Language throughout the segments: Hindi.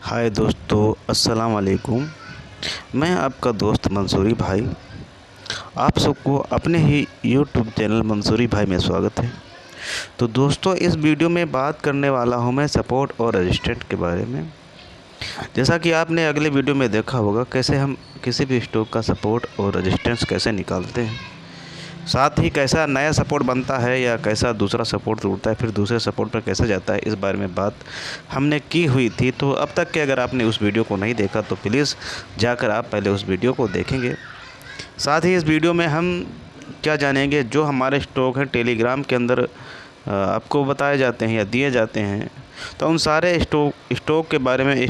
हाय दोस्तों, अस्सलाम वालेकुम। मैं आपका दोस्त मंसूरी भाई। आप सबको अपने ही यूट्यूब चैनल मंसूरी भाई में स्वागत है। तो दोस्तों, इस वीडियो में बात करने वाला हूं मैं सपोर्ट और रेजिस्टेंट के बारे में। जैसा कि आपने अगले वीडियो में देखा होगा कैसे हम किसी भी स्टॉक का सपोर्ट और रेजिस्टेंस कैसे निकालते हैं, साथ ही कैसा नया सपोर्ट बनता है या कैसा दूसरा सपोर्ट टूटता है, फिर दूसरे सपोर्ट पर कैसे जाता है, इस बारे में बात हमने की हुई थी। तो अब तक के अगर आपने उस वीडियो को नहीं देखा तो प्लीज़ जाकर आप पहले उस वीडियो को देखेंगे। साथ ही इस वीडियो में हम क्या जानेंगे, जो हमारे स्टॉक हैं टेलीग्राम के अंदर आपको बताए जाते हैं या दिए जाते हैं, तो उन सारे स्टॉक के बारे में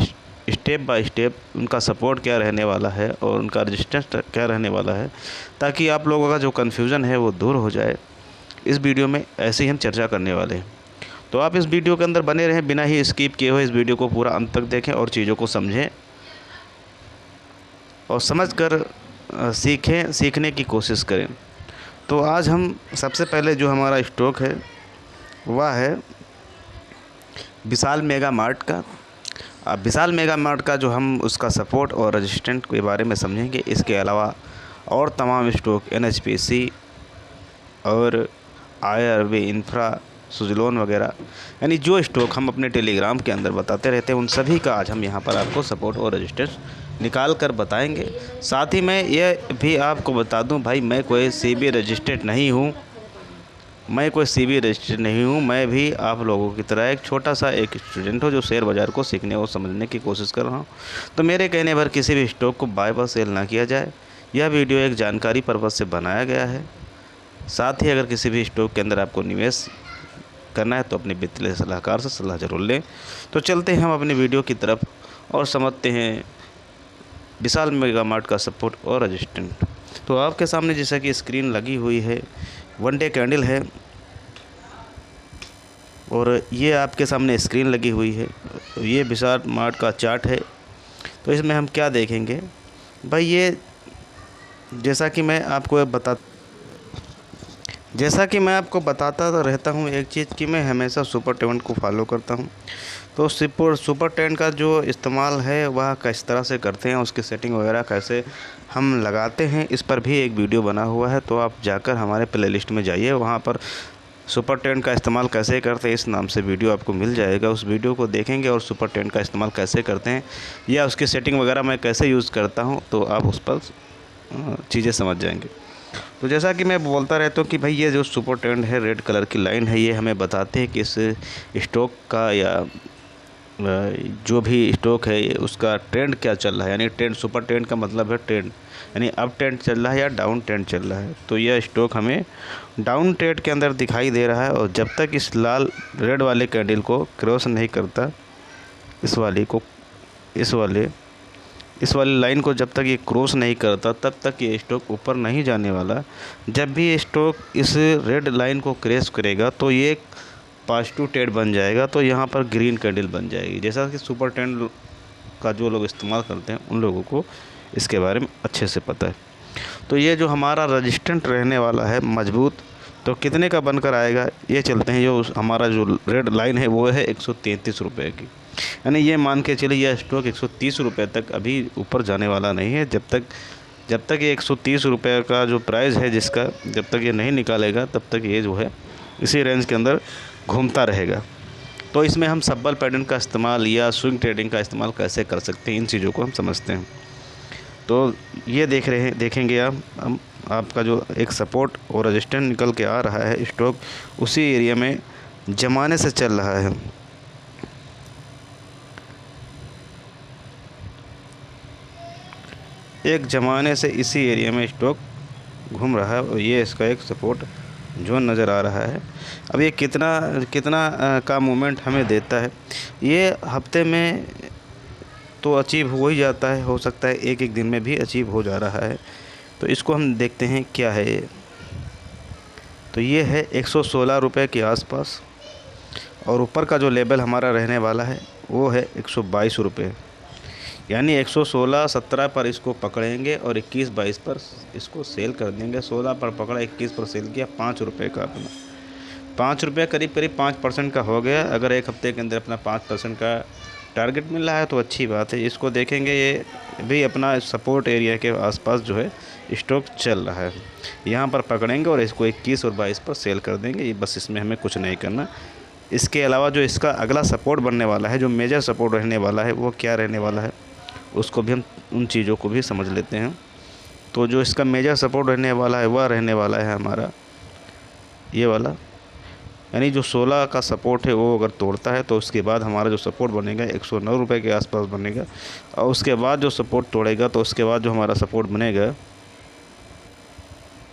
स्टेप बाय स्टेप उनका सपोर्ट क्या रहने वाला है और उनका रेजिस्टेंस क्या रहने वाला है, ताकि आप लोगों का जो कन्फ्यूज़न है वो दूर हो जाए। इस वीडियो में ऐसे ही हम चर्चा करने वाले हैं। तो आप इस वीडियो के अंदर बने रहें, बिना ही स्किप किए हुए इस वीडियो को पूरा अंत तक देखें और चीज़ों को समझें और समझकर सीखने की कोशिश करें। तो आज हम सबसे पहले जो हमारा स्टॉक है वह है विशाल मेगा मार्ट का। अब विशाल मेगा मार्ट का जो हम उसका सपोर्ट और रेजिस्टेंट के बारे में समझेंगे। इसके अलावा और तमाम स्टॉक एनएचपीसी और आईआरबी इंफ्रा, सुजलोन वगैरह, यानी जो स्टॉक हम अपने टेलीग्राम के अंदर बताते रहते हैं, उन सभी का आज हम यहाँ पर आपको सपोर्ट और रेजिस्टेंस निकाल कर बताएंगे। साथ ही मैं ये भी आपको बता दूं भाई, मैं कोई सीबी रजिस्टर्ड नहीं हूँ। मैं भी आप लोगों की तरह एक छोटा सा एक स्टूडेंट हूँ जो शेयर बाज़ार को सीखने और समझने की कोशिश कर रहा हूँ। तो मेरे कहने पर किसी भी स्टॉक को बाय बाय सेल ना किया जाए। यह वीडियो एक जानकारी पर्पज़ से बनाया गया है। साथ ही अगर किसी भी स्टॉक के अंदर आपको निवेश करना है तो अपने वित्तीय सलाहकार से सलाह ज़रूर लें। तो चलते हैं हम अपनी वीडियो की तरफ और समझते हैं विशाल मेगा मार्ट का सपोर्ट और रेजिस्टेंट। तो आपके सामने जैसा कि स्क्रीन लगी हुई है, वन डे कैंडल है और ये आपके सामने स्क्रीन लगी हुई है। तो ये विशाल मार्ट का चार्ट है। तो इसमें हम क्या देखेंगे भाई, ये जैसा कि मैं आपको बताता तो रहता हूँ एक चीज़ कि मैं हमेशा सुपर ट्रेंड को फॉलो करता हूँ। तो सुपर ट्रेंड का जो इस्तेमाल है वह किस तरह से करते हैं, उसकी सेटिंग वगैरह कैसे हम लगाते हैं, इस पर भी एक वीडियो बना हुआ है। तो आप जाकर हमारे प्लेलिस्ट में जाइए, वहाँ पर सुपर ट्रेंड का इस्तेमाल कैसे करते हैं इस नाम से वीडियो आपको मिल जाएगा। उस वीडियो को देखेंगे और सुपर ट्रेंड का इस्तेमाल कैसे करते हैं या उसकी सेटिंग वगैरह मैं कैसे यूज़ करता हूँ, तो आप उस पर चीज़ें समझ जाएंगे। तो जैसा कि मैं बोलता रहता हूँ कि भाई ये जो सुपर ट्रेंड है, रेड कलर की लाइन है, ये हमें बताते हैं कि इस स्टॉक का या जो भी स्टॉक है उसका ट्रेंड क्या चल रहा है। यानी ट्रेंड, सुपर ट्रेंड का मतलब है ट्रेंड, यानी अप ट्रेंड चल रहा है या डाउन ट्रेंड चल रहा है। तो यह स्टॉक हमें डाउन ट्रेंड के अंदर दिखाई दे रहा है और जब तक इस रेड वाले कैंडल को क्रॉस नहीं करता, इस वाली लाइन को जब तक ये क्रॉस नहीं करता, तब तक ये स्टॉक ऊपर नहीं जाने वाला। जब भी ये स्टॉक इस रेड लाइन को क्रॉस करेगा तो ये पॉजिटिव ट्रेंड बन जाएगा, तो यहाँ पर ग्रीन कैंडल बन जाएगी। जैसा कि सुपर ट्रेंड का जो लोग इस्तेमाल करते हैं उन लोगों को इसके बारे में अच्छे से पता है। तो ये जो हमारा रेजिस्टेंट रहने वाला है मजबूत, तो कितने का बनकर आएगा ये चलते हैं। जो हमारा जो रेड लाइन है वो है 133 रुपये की, यानी ये मान के चलिए यह स्टॉक 130 रुपये तक अभी ऊपर जाने वाला नहीं है। जब तक ये 130 रुपये का जो प्राइस है जिसका, जब तक ये नहीं निकालेगा तब तक ये जो है इसी रेंज के अंदर घूमता रहेगा। तो इसमें हम सब्बल पैटर्न का इस्तेमाल या स्विंग ट्रेडिंग का इस्तेमाल कैसे कर सकते हैं, इन चीज़ों को हम समझते हैं। तो ये देखेंगे हम आपका जो एक सपोर्ट और रेजिस्टेंस निकल के आ रहा है, स्टॉक उसी एरिया में जमाने से चल रहा है। एक ज़माने से इसी एरिया में स्टॉक घूम रहा है और ये इसका एक सपोर्ट जोन नज़र आ रहा है। अब ये कितना का मूवमेंट हमें देता है, ये हफ्ते में तो अचीव हो ही जाता है, हो सकता है एक एक दिन में भी अचीव हो जा रहा है। तो इसको हम देखते हैं क्या है ये। तो ये है 116 रुपये के आसपास और ऊपर का जो लेवल हमारा रहने वाला है वो है 122 रुपये। यानी 116-17 पर इसको पकड़ेंगे और 21-22 पर इसको सेल कर देंगे। 16 पर पकड़ा, 21 पर सेल किया, 5 रुपये का अपना 5 रुपये करीब 5% का हो गया। अगर एक हफ्ते के अंदर अपना 5% का टारगेट मिल रहा है तो अच्छी बात है। इसको देखेंगे ये भी अपना सपोर्ट एरिया के आसपास जो है स्टॉक चल रहा है। यहाँ पर पकड़ेंगे और इसको 21 और 22 पर सेल कर देंगे। ये बस इसमें हमें कुछ नहीं करना। इसके अलावा जो इसका अगला सपोर्ट बनने वाला है, जो मेजर सपोर्ट रहने वाला है, वो क्या रहने वाला है उसको भी हम उन चीज़ों को भी समझ लेते हैं। तो जो इसका मेजर सपोर्ट रहने वाला है वह रहने वाला है हमारा ये वाला, यानी जो 16 का सपोर्ट है वो अगर तोड़ता है तो उसके बाद हमारा जो सपोर्ट बनेगा 109 रुपये के आसपास बनेगा। और उसके बाद जो सपोर्ट तोड़ेगा तो उसके बाद जो हमारा सपोर्ट बनेगा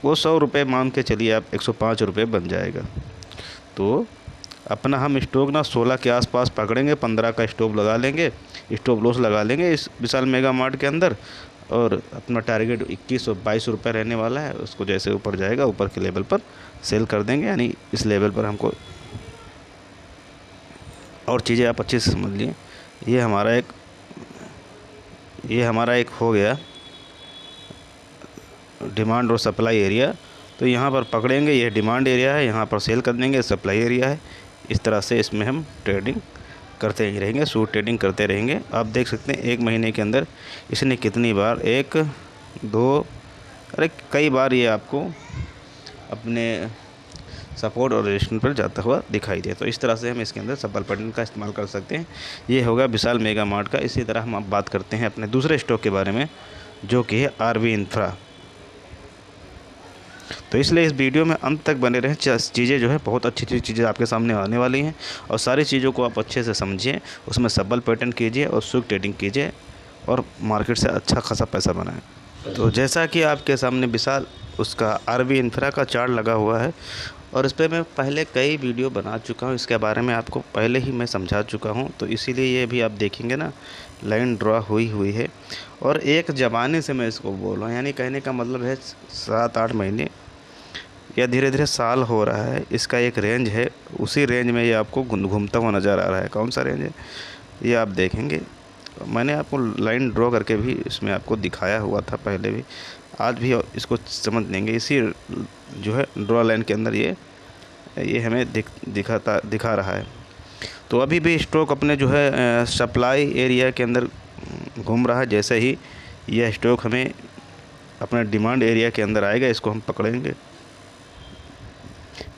वो 100 रुपये मान के चलिए आप 105 रुपये बन जाएगा। तो अपना हम स्टॉक ना 16 के आसपास पकड़ेंगे, 15 का स्टॉप लगा लेंगे, स्टॉप लॉस लगा लेंगे इस विशाल मेगा मार्ट के अंदर, और अपना टारगेट 21 और 22 रुपये रहने वाला है। उसको जैसे ऊपर जाएगा ऊपर के लेवल पर सेल कर देंगे, यानी इस लेवल पर हमको और चीज़ें आप अच्छे से समझ लिए। ये हमारा एक हो गया डिमांड और सप्लाई एरिया। तो यहाँ पर पकड़ेंगे, ये डिमांड एरिया है, यहाँ पर सेल कर देंगे, सप्लाई एरिया है। इस तरह से इसमें हम ट्रेडिंग करते ही रहेंगे, सूट ट्रेडिंग करते रहेंगे। आप देख सकते हैं 1 महीने के अंदर इसने कितनी बार, 1 2 कई बार ये आपको अपने सपोर्ट और रेजिस्टेंस पर जाता हुआ दिखाई दे। तो इस तरह से हम इसके अंदर सफल पैटर्न का इस्तेमाल कर सकते हैं। ये होगा विशाल मेगा मार्ट का। इसी तरह हम अब बात करते हैं अपने दूसरे स्टॉक के बारे में, जो कि है आरवी इंफ्रा। तो इसलिए इस वीडियो में अंत तक बने रहें। चीज़ें जो है बहुत अच्छी चीज़ें आपके सामने आने वाली हैं, और सारी चीज़ों को आप अच्छे से समझिए, उसमें सबल पैटर्न कीजिए और सूट ट्रेडिंग कीजिए और मार्केट से अच्छा खासा पैसा बनाएं। तो जैसा कि आपके सामने विशाल उसका आरवी इंफ्रा का चार्ट लगा हुआ है, और इस पर मैं पहले कई वीडियो बना चुका हूँ, इसके बारे में आपको पहले ही मैं समझा चुका हूँ। तो इसीलिए ये भी आप देखेंगे ना, लाइन ड्रा हुई है, और एक ज़माने से मैं इसको बोल रहा हूँ, यानी कहने का मतलब है 7-8 महीने या धीरे धीरे साल हो रहा है। इसका एक रेंज है, उसी रेंज में ये आपको घूमता हुआ नज़र आ रहा है। कौन सा रेंज है ये आप देखेंगे। मैंने आपको लाइन ड्रॉ करके भी इसमें आपको दिखाया हुआ था पहले भी, आज भी इसको समझ लेंगे। इसी जो है ड्रॉ लाइन के अंदर ये हमें दिखा रहा है। तो अभी भी स्टॉक अपने जो है सप्लाई एरिया के अंदर घूम रहा है। जैसे ही यह स्टॉक हमें अपने डिमांड एरिया के अंदर आएगा, इसको हम पकड़ेंगे।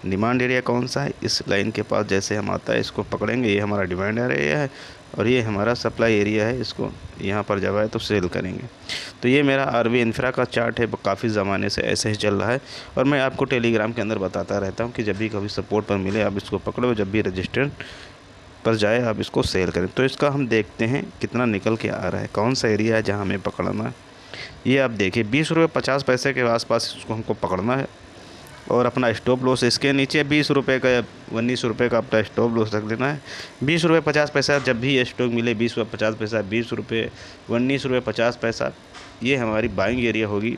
डिमांड एरिया कौन सा है, इस लाइन के पास जैसे हम आता है इसको पकड़ेंगे। ये हमारा डिमांड एरिया है और ये हमारा सप्लाई एरिया है। इसको यहाँ पर जब आए तो सेल करेंगे। तो ये मेरा आरवी इंफ्रा का चार्ट है, काफ़ी ज़माने से ऐसे ही चल रहा है, और मैं आपको टेलीग्राम के अंदर बताता रहता हूँ कि जब भी कभी सपोर्ट पर मिले आप इसको पकड़ो, जब भी रजिस्टेंस पर जाए आप इसको सेल करें। तो इसका हम देखते हैं कितना निकल के आ रहा है, कौन सा एरिया है जहाँ हमें पकड़ना है। ये आप देखिए 20 रुपये 50 पैसे के आसपास इसको हमको पकड़ना है, और अपना स्टॉप लॉस इसके नीचे 20 रुपये का या 19 रुपये का अपना स्टॉप लॉस रख देना है। 20 रुपये 50 पैसा जब भी ये स्टॉक मिले, 20 रुपये 50 पैसा, 20 रुपये 19 रुपये 50 पैसा, ये हमारी बाइंग एरिया होगी।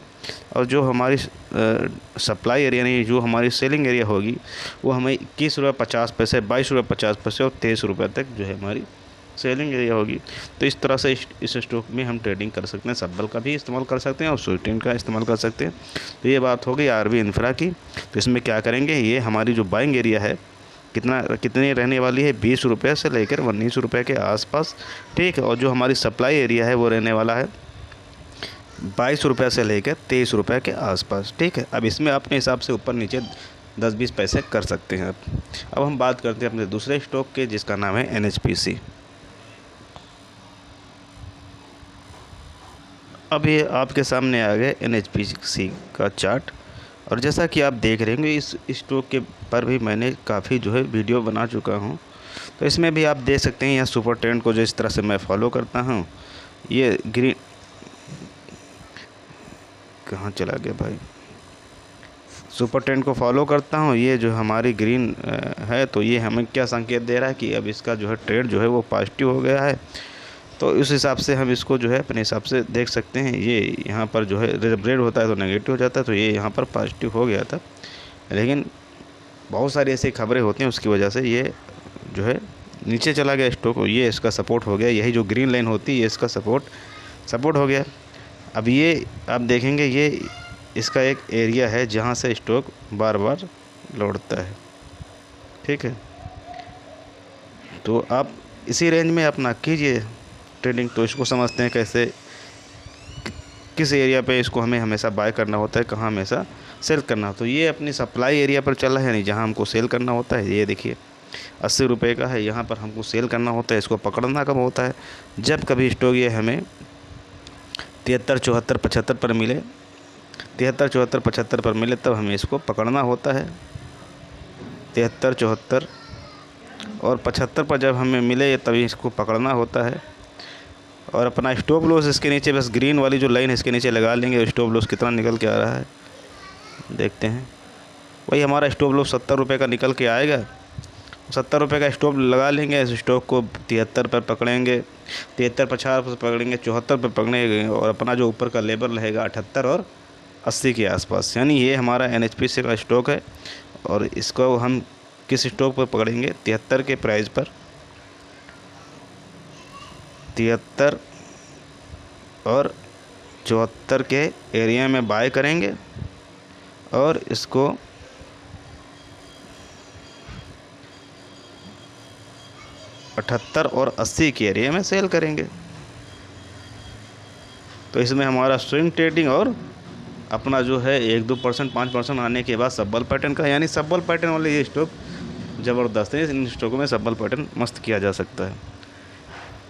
और जो हमारी सप्लाई एरिया नहीं, जो हमारी सेलिंग एरिया होगी, वो हमें 21 रुपये 50 पैसे, 22 रुपये 50 पैसे और 23 रुपये तक जो है हमारी सेलिंग एरिया होगी। तो इस तरह से इस स्टॉक में हम ट्रेडिंग कर सकते हैं, सबल का भी इस्तेमाल कर सकते हैं और स्वीटेन का इस्तेमाल कर सकते हैं। तो ये बात हो गई आरवी इंफ्रा की। तो इसमें क्या करेंगे, ये हमारी जो बाइंग एरिया है कितनी रहने वाली है, 20 रुपये से लेकर 19 रुपये के आसपास, ठीक है। और जो हमारी सप्लाई एरिया है वो रहने वाला है 22 रुपये से लेकर 23 रुपये के आसपास, ठीक है। अब इसमें अपने हिसाब से ऊपर नीचे 10-20 पैसे कर सकते हैं। अब हम बात करते हैं अपने दूसरे स्टॉक के, जिसका नाम है NHPC। अब ये आपके सामने आ गए NHPC का चार्ट, और जैसा कि आप देख रहे होंगे इस स्टॉक के पर भी मैंने काफ़ी जो है वीडियो बना चुका हूँ। तो इसमें भी आप देख सकते हैं यहाँ सुपर ट्रेंड को जो इस तरह से मैं फॉलो करता हूँ, ये ग्रीन कहाँ चला गया भाई, सुपर ट्रेंड को फॉलो करता हूँ। ये जो हमारी ग्रीन है, तो ये हमें क्या संकेत दे रहा है कि अब इसका जो है ट्रेंड जो है वो पॉजिटिव हो गया है। तो उस हिसाब से हम इसको जो है अपने हिसाब से देख सकते हैं। ये यहाँ पर जो है जब रेड होता है तो नेगेटिव हो जाता है, तो ये यहाँ पर पॉजिटिव हो गया था, लेकिन बहुत सारी ऐसी खबरें होती हैं उसकी वजह से ये जो है नीचे चला गया स्टॉक। ये इसका सपोर्ट हो गया, यही जो ग्रीन लाइन होती है ये इसका सपोर्ट हो गया। अब ये आप देखेंगे ये इसका एक एरिया है जहाँ से स्टॉक बार लौटता है, ठीक है। तो आप इसी रेंज में अपना कीजिए ट्रेडिंग। तो इसको समझते हैं कैसे, किस एरिया पे इसको हमें हमेशा बाय करना होता है, कहाँ हमेशा सेल करना। तो ये अपनी सप्लाई एरिया पर चल रहा है, यानी जहाँ हमको सेल करना होता है। ये देखिए 80 रुपये का है, यहाँ पर हमको सेल करना होता है। इसको पकड़ना कब होता है, जब कभी स्टॉक ये हमें 73, 74, 75 पर मिले, 73, 74, 75 पर मिले, तब हमें इसको पकड़ना होता है। 73, 74 और 75 पर जब हमें मिले तभी इसको पकड़ना होता है। और अपना स्टॉप लॉस इसके नीचे, बस ग्रीन वाली जो लाइन है इसके नीचे लगा लेंगे। स्टॉप लॉस कितना निकल के आ रहा है देखते हैं। वही हमारा स्टॉप लॉस 70 रुपये का निकल के आएगा। 70 रुपये का स्टॉप लगा लेंगे। इस स्टॉक को 73 पर पकड़ेंगे, 73, 50 पर पकड़ेंगे, 74 पर पकड़ेंगे। और अपना जो ऊपर का लेवल रहेगा 78 और 80 के आसपास। यानी ये हमारा NHPC का स्टॉक है। और इसको हम किस स्टॉक पर पकड़ेंगे, 73 के प्राइस पर, 73 और 74 के एरिया में बाय करेंगे और इसको 78 और 80 के एरिया में सेल करेंगे। तो इसमें हमारा स्विंग ट्रेडिंग और अपना जो है 1-2%, 5% आने के बाद सब्बल पैटर्न का, यानी सब्बल पैटर्न वाले ये स्टॉक ज़बरदस्त है। इन स्टॉकों में सब्बल पैटर्न मस्त किया जा सकता है।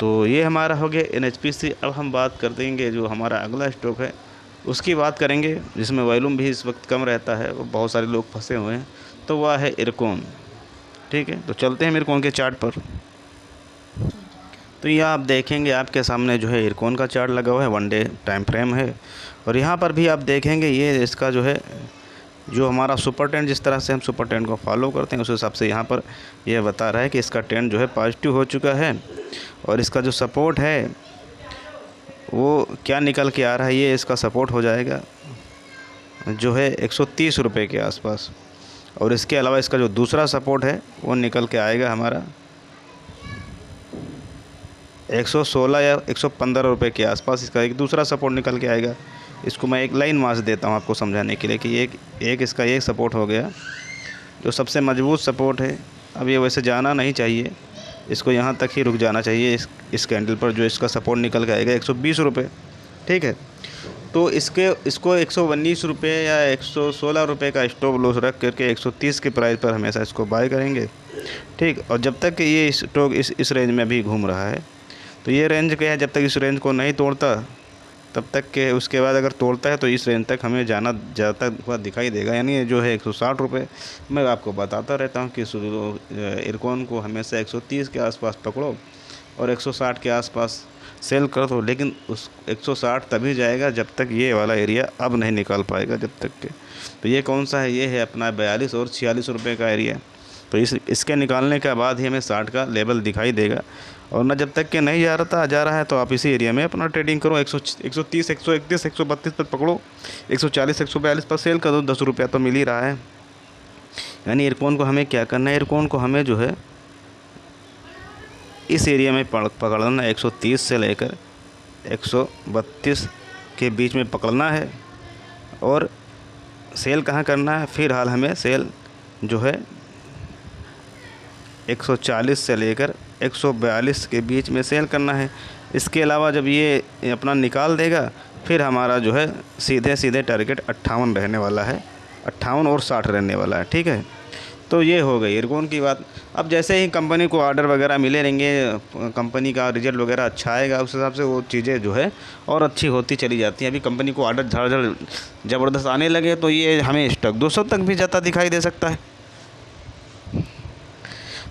तो ये हमारा हो गया NHPC। अब हम बात कर देंगे जो हमारा अगला स्टॉक है उसकी बात करेंगे, जिसमें वॉल्यूम भी इस वक्त कम रहता है, वो बहुत सारे लोग फंसे हुए हैं। तो वह है इरकॉन। ठीक है, तो चलते हैं इरकॉन के चार्ट पर। तो यहाँ आप देखेंगे आपके सामने जो है इरकॉन का चार्ट लगा हुआ है, 1 डे टाइम फ्रेम है। और यहाँ पर भी आप देखेंगे ये इसका जो है, जो हमारा सुपर ट्रेंड, जिस तरह से हम सुपर ट्रेंड को फॉलो करते हैं उस हिसाब से यहाँ पर यह बता रहा है कि इसका ट्रेंड जो है पॉजिटिव हो चुका है। और इसका जो सपोर्ट है वो क्या निकल के आ रहा है, ये इसका सपोर्ट हो जाएगा जो है 130 रुपये के आसपास। और इसके अलावा इसका जो दूसरा सपोर्ट है वो निकल के आएगा हमारा 116 या 115 रुपये के आसपास। इसका एक दूसरा सपोर्ट निकल के आएगा। इसको मैं एक लाइन मार्च देता हूँ आपको समझाने के लिए कि एक इसका एक सपोर्ट हो गया जो सबसे मजबूत सपोर्ट है। अब ये वैसे जाना नहीं चाहिए, इसको यहाँ तक ही रुक जाना चाहिए इस कैंडल पर। जो इसका सपोर्ट निकल के आएगा 120 रुपये। ठीक है, तो इसको 119 रुपये या 116 रुपये का स्टॉप लॉस रख करके 130 के प्राइस पर हमेशा इसको बाय करेंगे। ठीक, और जब तक कि ये स्टॉक इस रेंज में भी घूम रहा है, तो ये रेंज क्या है, जब तक इस रेंज को नहीं तोड़ता तब तक के, उसके बाद अगर तोड़ता है तो इस रेंज तक हमें जाना ज़्यादा हुआ दिखाई देगा। यानी ये जो है 160 रुपये। मैं आपको बताता रहता हूँ कि इरकॉन को हमेशा 130 के आसपास पकड़ो और 160 के आसपास सेल कर दो। लेकिन उस 160 तभी जाएगा जब तक ये वाला एरिया अब नहीं निकाल पाएगा जब तक के। तो ये कौन सा है, ये है अपना 42 और 46 रुपये का एरिया। तो इसके निकालने के बाद ही हमें 60 का लेवल दिखाई देगा। और ना जब तक कि नहीं जा रहा है तो आप इसी एरिया में अपना ट्रेडिंग करो। 130, 131, 132 पर पकड़ो, 140, 142 पर सेल कर दो। 10 रुपया तो मिल ही रहा है। यानी इरकॉन को हमें क्या करना है, इरकॉन को हमें जो है इस एरिया में पकड़ना, 130 से लेकर 132 के बीच में पकड़ना है। और सेल कहाँ करना है, फिलहाल हमें सेल जो है 140 से लेकर 142 के बीच में सेल करना है। इसके अलावा जब ये अपना निकाल देगा फिर हमारा जो है सीधे टारगेट 58 रहने वाला है, 58 और 60 रहने वाला है। ठीक है, तो ये हो गई इरकॉन की बात। अब जैसे ही कंपनी को ऑर्डर वगैरह मिले रहेंगे, कंपनी का रिजल्ट वगैरह अच्छा आएगा, उस हिसाब से वो चीज़ें जो है और अच्छी होती चली जाती हैं। अभी कंपनी को ऑर्डर झड़ ज़बरदस्त आने लगे तो ये हमें स्टॉक 200 तक भी जाता दिखाई दे सकता है।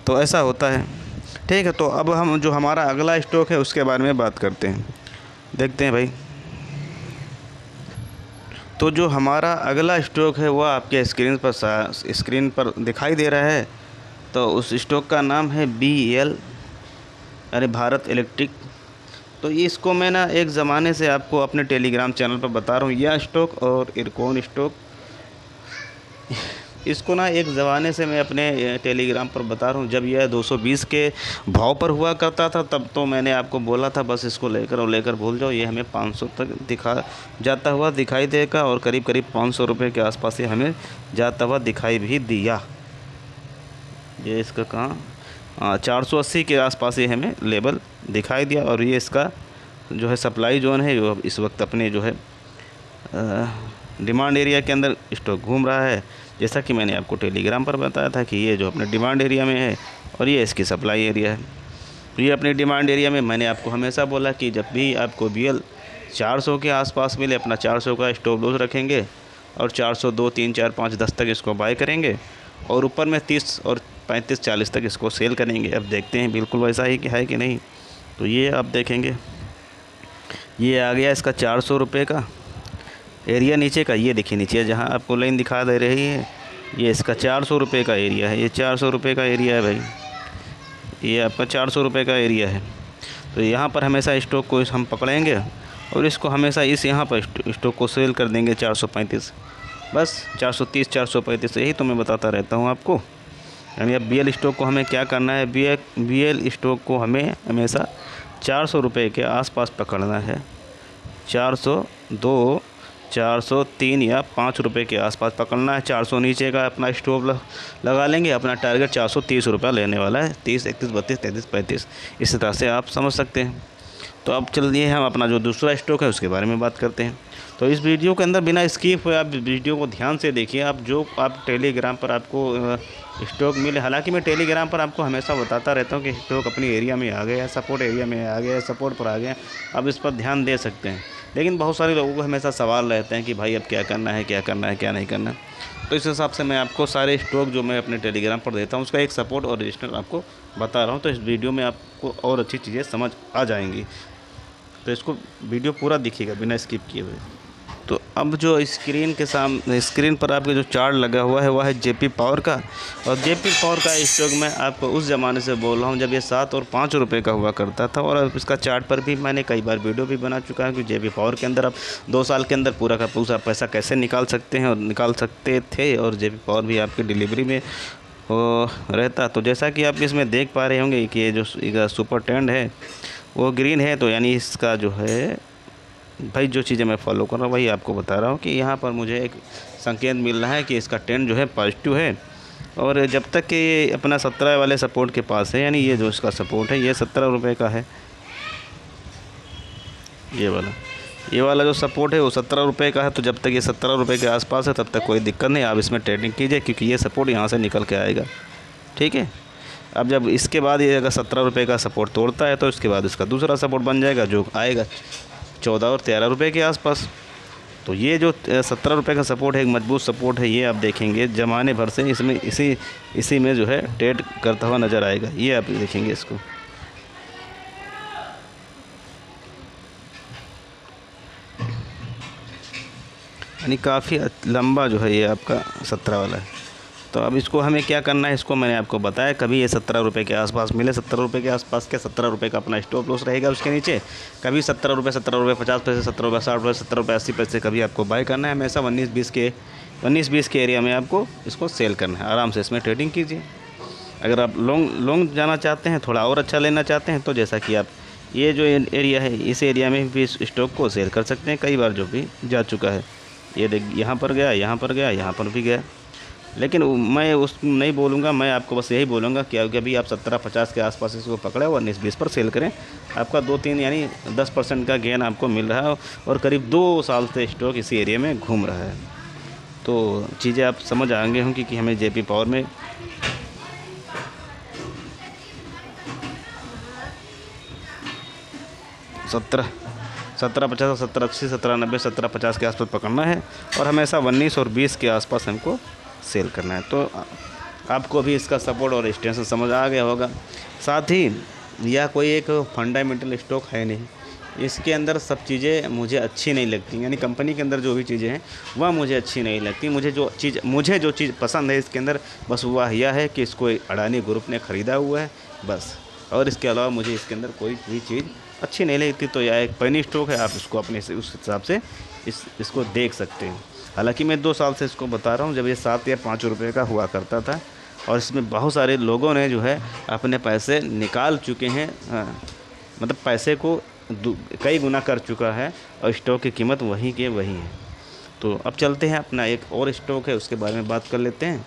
तो ऐसा होता है। ठीक है, तो अब हम जो हमारा अगला स्टॉक है उसके बारे में बात करते हैं, देखते हैं भाई। तो जो हमारा अगला स्टॉक है वह आपके स्क्रीन पर दिखाई दे रहा है। तो उस स्टॉक का नाम है BEL, अरे भारत इलेक्ट्रिक। तो इसको मैं ना एक ज़माने से आपको अपने टेलीग्राम चैनल पर बता रहा हूँ, यह स्टॉक और इरकॉन स्टॉक, इसको ना एक ज़माने से मैं अपने टेलीग्राम पर बता रहा हूँ। जब यह 220 के भाव पर हुआ करता था तब तो मैंने आपको बोला था बस इसको लेकर भूल जाओ, ये हमें 500 तक जाता हुआ दिखाई देगा। और करीब 500 रुपये के आसपास ये हमें जाता हुआ दिखाई भी दिया। ये इसका कहाँ 480 के आसपास ये हमें लेवल दिखाई दिया। और ये इसका जो है सप्लाई जोन है, जो इस वक्त अपने जो है डिमांड एरिया के अंदर स्टॉक घूम रहा है। जैसा कि मैंने आपको टेलीग्राम पर बताया था कि ये जो अपने डिमांड एरिया में है और ये इसकी सप्लाई एरिया है। तो ये अपने डिमांड एरिया में मैंने आपको हमेशा बोला कि जब भी आपको BL 400 के आसपास मिले, अपना 400 का स्टॉप लॉस रखेंगे और 402, 3, 4, 5, 10 तक इसको बाय करेंगे और ऊपर में 30 और 35, 40 तक इसको सेल करेंगे। अब देखते हैं बिल्कुल वैसा ही है कि नहीं। तो ये आप देखेंगे, ये आ गया इसका 400 रुपये का एरिया नीचे का। ये देखिए नीचे जहाँ आपको लाइन दिखा दे रही है, ये इसका 400 रुपये का एरिया है। ये 400 रुपये का एरिया है भाई, ये आपका 400 रुपये का एरिया है। तो यहाँ पर हमेशा स्टॉक को हम पकड़ेंगे और इसको हमेशा इस यहाँ पर स्टॉक को सेल कर देंगे 435, बस 430, 435। यही तो मैं बताता रहता हूँ आपको। यानी अब BL स्टॉक को हमें क्या करना है, BL स्टॉक को हमें हमेशा 400 रुपये के आसपास पकड़ना है। 402, 403 या 5 रुपये के आसपास पकड़ना है। 400 नीचे का अपना स्टॉप लगा लेंगे। अपना टारगेट 430 रुपये लेने वाला है। 30, 31, 32, 33, 35, इस तरह से आप समझ सकते हैं। तो अब चलिए हम अपना जो दूसरा स्टॉक है उसके बारे में बात करते हैं। तो इस वीडियो के अंदर बिना स्किप हुए आप वीडियो को ध्यान से देखिए। आप टेलीग्राम पर आपको स्टॉक मिले, हालांकि मैं टेलीग्राम पर आपको हमेशा बताता रहता हूं कि स्टॉक अपनी एरिया में आ गया, सपोर्ट एरिया में आ गया, सपोर्ट पर आ गया, आप इस पर ध्यान दे सकते हैं। लेकिन बहुत सारे लोगों को हमेशा सवाल रहते हैं कि भाई अब क्या करना है, क्या करना है, क्या नहीं करना है। तो इस हिसाब से मैं आपको सारे स्टॉक जो मैं अपने टेलीग्राम पर देता हूँ उसका एक सपोर्ट और रजिस्टर आपको बता रहा हूँ। तो इस वीडियो में आपको और अच्छी चीज़ें समझ आ जाएंगी। तो इसको वीडियो पूरा दिखिएगा बिना स्किप किए हुए। तो अब जो स्क्रीन पर आपके जो चार्ट लगा हुआ है वह है JP पावर का। और JP पावर का स्टॉक मैं आपको उस ज़माने से बोल रहा हूँ जब ये 7 और 5 रुपये का हुआ करता था। और अब इसका चार्ट पर भी मैंने कई बार वीडियो भी बना चुका है कि JP पावर के अंदर आप 2 साल के अंदर पूरा का पूरा पैसा कैसे निकाल सकते हैं और निकाल सकते थे। और JP पावर भी आपकी डिलीवरी में रहता। तो जैसा कि आप इसमें देख पा रहे होंगे कि ये जो सुपर ट्रेंड है वो ग्रीन है। तो यानी इसका जो है भाई जो चीज़ें मैं फॉलो कर रहा हूँ वही आपको बता रहा हूँ कि यहाँ पर मुझे एक संकेत मिल रहा है कि इसका ट्रेंड जो है पॉजिटिव है। और जब तक कि ये अपना 17 वाले सपोर्ट के पास है, यानी ये जो इसका सपोर्ट है ये 17 रुपये का है, ये वाला जो सपोर्ट है वो 17 रुपये का है। तो जब तक ये 17 रुपये के आसपास है तब तक कोई दिक्कत नहीं, आप इसमें ट्रेडिंग कीजिए क्योंकि ये सपोर्ट यहाँ से निकल के आएगा। ठीक है, अब जब इसके बाद ये अगर 17 रुपये का सपोर्ट तोड़ता है तो इसके बाद इसका दूसरा सपोर्ट बन जाएगा जो आएगा 14 और 13 रुपये के आसपास। तो ये जो 17 रुपये का सपोर्ट है एक मजबूत सपोर्ट है। ये आप देखेंगे ज़माने भर से इसमें इसी में जो है ट्रेड करता हुआ नज़र आएगा। ये आप देखेंगे इसको, यानी काफ़ी लंबा जो है ये आपका 17 वाला है। तो अब इसको हमें क्या करना है, इसको मैंने आपको बताया। कभी ये 17 रुपये के आसपास मिले, 17 रुपये के आसपास के 17 रुपये का अपना स्टॉप लॉस रहेगा उसके नीचे। कभी 17 रुपये, 17 रुपये 50 पैसे, 17 रुपये 60 रुपये, 17 रुपये 80 पैसे कभी आपको बाय करना है। हमेशा 19-20 के एरिया में आपको इसको सेल करना है। आराम से इसमें ट्रेडिंग कीजिए। अगर आप लॉन्ग जाना चाहते हैं, थोड़ा और अच्छा लेना चाहते हैं, तो जैसा कि आप ये जो एरिया है इस एरिया में भी इस स्टॉक को सेल कर सकते हैं। कई बार जो भी जा चुका है, ये देख यहाँ पर गया, यहाँ पर गया, यहाँ पर भी गया। लेकिन मैं नहीं बोलूँगा, मैं आपको बस यही बोलूँगा कि अभी आप 17-50 के आसपास इसको पकड़े और 19-20 पर सेल करें। आपका 2-3 यानी 10% का गेन आपको मिल रहा है और करीब 2 साल से स्टॉक इसी एरिया में घूम रहा है। तो चीज़ें आप समझ आएंगे होंगी कि हमें JP पावर में सत्रह 1750, 1780, 1790, 1750 के आसपास पकड़ना है और हमेशा 19 और 20 के आसपास हमको सेल करना है। तो आपको भी इसका सपोर्ट और रेजिस्टेंस समझ आ गया होगा। साथ ही यह कोई एक फंडामेंटल स्टॉक है नहीं, इसके अंदर सब चीज़ें मुझे अच्छी नहीं लगती। यानी कंपनी के अंदर जो भी चीज़ें हैं वह मुझे अच्छी नहीं लगती। मुझे जो चीज़ पसंद है इसके अंदर बस वह यह है कि इसको अडानी ग्रुप ने ख़रीदा हुआ है बस, और इसके अलावा मुझे इसके अंदर कोई भी चीज़ अच्छी नहीं लगती। तो यह एक पेनी स्टॉक है, आप इसको अपने से उस हिसाब से इसको देख सकते हैं। हालांकि मैं 2 साल से इसको बता रहा हूँ, जब ये 7 या 5 रुपये का हुआ करता था और इसमें बहुत सारे लोगों ने जो है अपने पैसे निकाल चुके हैं। मतलब पैसे को कई गुना कर चुका है और स्टॉक की कीमत वही के वही है। तो अब चलते हैं अपना एक और स्टॉक है उसके बारे में बात कर लेते हैं,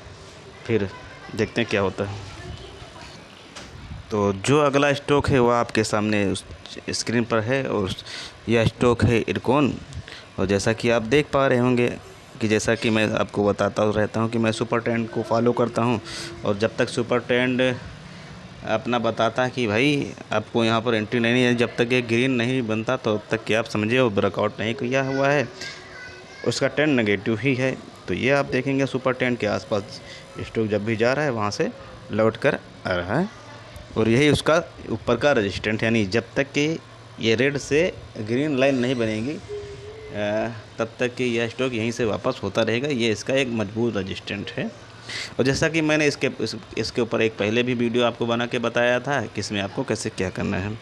फिर देखते हैं क्या होता है। तो जो अगला स्टॉक है वो आपके सामने उस स्क्रीन पर है, और यह स्टॉक है इरकॉन। और जैसा कि आप देख पा रहे होंगे कि जैसा कि मैं आपको बताता रहता हूँ कि मैं सुपर ट्रेंड को फॉलो करता हूँ, और जब तक सुपर ट्रेंड अपना बताता है कि भाई आपको यहाँ पर एंट्री नहीं है, जब तक ये ग्रीन नहीं बनता तो तब तक कि आप समझिए वो ब्रेकआउट नहीं किया हुआ है, उसका ट्रेंड नेगेटिव ही है। तो ये आप देखेंगे सुपर ट्रेंड के आसपास स्टॉक जब भी जा रहा है वहाँ से लौट कर आ रहा है, और यही उसका ऊपर का रेजिस्टेंट, यानी जब तक कि ये रेड से ग्रीन लाइन नहीं बनेगी तब तक कि यह स्टॉक यहीं से वापस होता रहेगा। ये इसका एक मजबूत रेजिस्टेंट है। और जैसा कि मैंने इसके ऊपर एक पहले भी वीडियो आपको बना के बताया था कि इसमें आपको कैसे क्या करना है।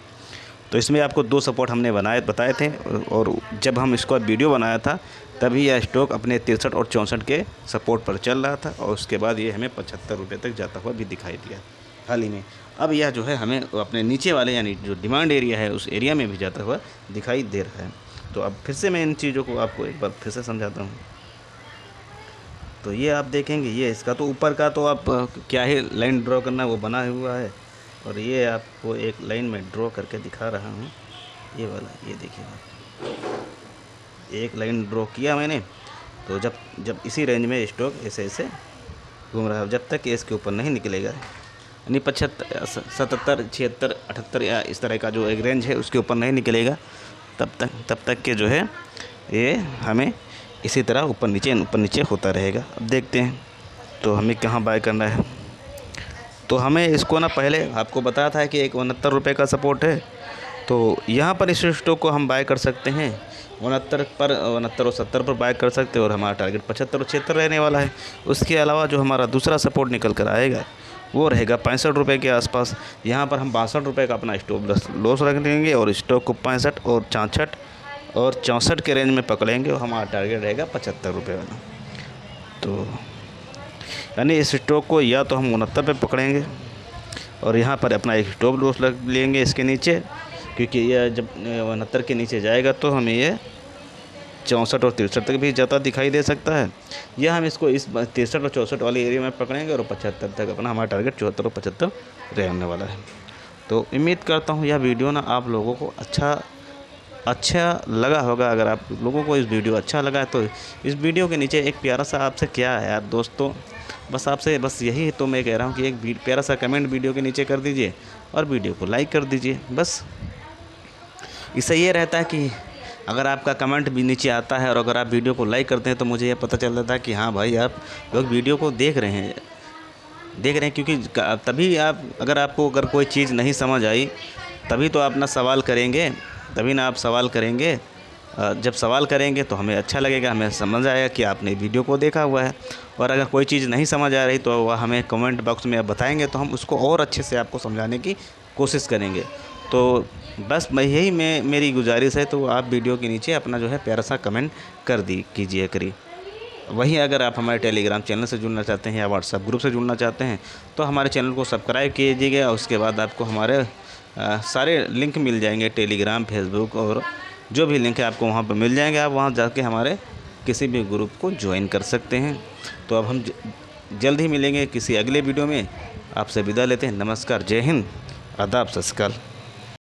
तो इसमें आपको 2 सपोर्ट हमने बताए थे, और जब हम इसको वीडियो बनाया था तभी यह स्टॉक अपने 63 और 64 के सपोर्ट पर चल रहा था, और उसके बाद ये हमें 75 रुपये तक जाता हुआ भी दिखाई दिया हाल ही में। अब यह जो है हमें अपने नीचे वाले यानी जो डिमांड एरिया है उस एरिया में भी जाता हुआ दिखाई दे रहा है। तो अब फिर से मैं इन चीज़ों को आपको एक बार फिर से समझाता हूँ। तो ये आप देखेंगे, ये इसका तो ऊपर का तो आप क्या ही लाइन ड्रॉ करना वो बना हुआ है, और ये आपको एक लाइन में ड्रॉ करके दिखा रहा हूँ, ये वाला, ये देखिए एक लाइन ड्रॉ किया मैंने। तो जब इसी रेंज में स्टॉक ऐसे ऐसे घूम रहा है, जब तक इसके ऊपर नहीं निकलेगा, यानी 75, 77, 76, 78 या इस तरह का जो एक रेंज है उसके ऊपर नहीं निकलेगा, तब तक के जो है ये हमें इसी तरह ऊपर नीचे होता रहेगा। अब देखते हैं तो हमें कहाँ बाय करना है। तो हमें इसको ना पहले आपको बताया था कि एक 69 रुपये का सपोर्ट है, तो यहाँ पर इस स्टॉक को हम बाय कर सकते हैं 69 और 70 पर बाय कर सकते हैं, और हमारा टारगेट 75 और 76 रहने वाला है। उसके अलावा जो हमारा दूसरा सपोर्ट निकल कर आएगा वो रहेगा 65 रुपये के आसपास। यहाँ पर हम 62 रुपये का अपना स्टॉप लॉस रख देंगे, और स्टॉक को 65 और 66 और 64 के रेंज में पकड़ेंगे, और हमारा टारगेट रहेगा 75 रुपये वाला। तो यानी इस स्टॉक को या तो हम 69 पे पकड़ेंगे, और यहाँ पर अपना एक स्टॉप लॉस लग लेंगे इसके नीचे, क्योंकि यह जब 69 के नीचे जाएगा तो हमें ये 64 और 63 तक भी जाता दिखाई दे सकता है। या हम इसको इस 63 और 64 वाले एरिया में पकड़ेंगे, और 75 तक अपना हमारा टारगेट 74 और 75 रहने वाला है। तो उम्मीद करता हूँ यह वीडियो ना आप लोगों को अच्छा लगा होगा। अगर आप लोगों को इस वीडियो अच्छा लगा है तो इस वीडियो के नीचे एक प्यारा सा आपसे क्या है यार दोस्तों, बस आपसे बस यही तो मैं कह रहा हूँ कि एक प्यारा सा कमेंट वीडियो के नीचे कर दीजिए, और वीडियो को लाइक कर दीजिए। बस इससे ये रहता है कि अगर आपका कमेंट भी नीचे आता है और अगर आप वीडियो को लाइक करते हैं तो मुझे ये पता चल जाता है कि हाँ भाई आप लोग वीडियो को देख रहे हैं, क्योंकि तभी अगर कोई चीज़ नहीं समझ आई तभी तो आप ना सवाल करेंगे, तभी ना आप सवाल करेंगे। जब सवाल करेंगे तो हमें अच्छा लगेगा, हमें समझ आएगा कि आपने वीडियो को देखा हुआ है। और अगर कोई चीज़ नहीं समझ आ रही तो वह हमें कमेंट बॉक्स में आप बताएंगे, तो हम उसको और अच्छे से आपको समझाने की कोशिश करेंगे। तो बस मेरी गुजारिश है, तो आप वीडियो के नीचे अपना जो है प्यारा सा कमेंट कीजिए करिए। वहीं अगर आप हमारे टेलीग्राम चैनल से जुड़ना चाहते हैं या व्हाट्सएप ग्रुप से जुड़ना चाहते हैं तो हमारे चैनल को सब्सक्राइब कीजिएगा, और उसके बाद आपको हमारे सारे लिंक मिल जाएंगे, टेलीग्राम, फेसबुक और जो भी लिंक है आपको वहाँ पर मिल जाएंगे। आप वहाँ जाके हमारे किसी भी ग्रुप को ज्वाइन कर सकते हैं। तो अब हम जल्द ही मिलेंगे किसी अगले वीडियो में। आपसे विदा लेते हैं। नमस्कार, जय हिंद, आदाब, सत श्री अकाल।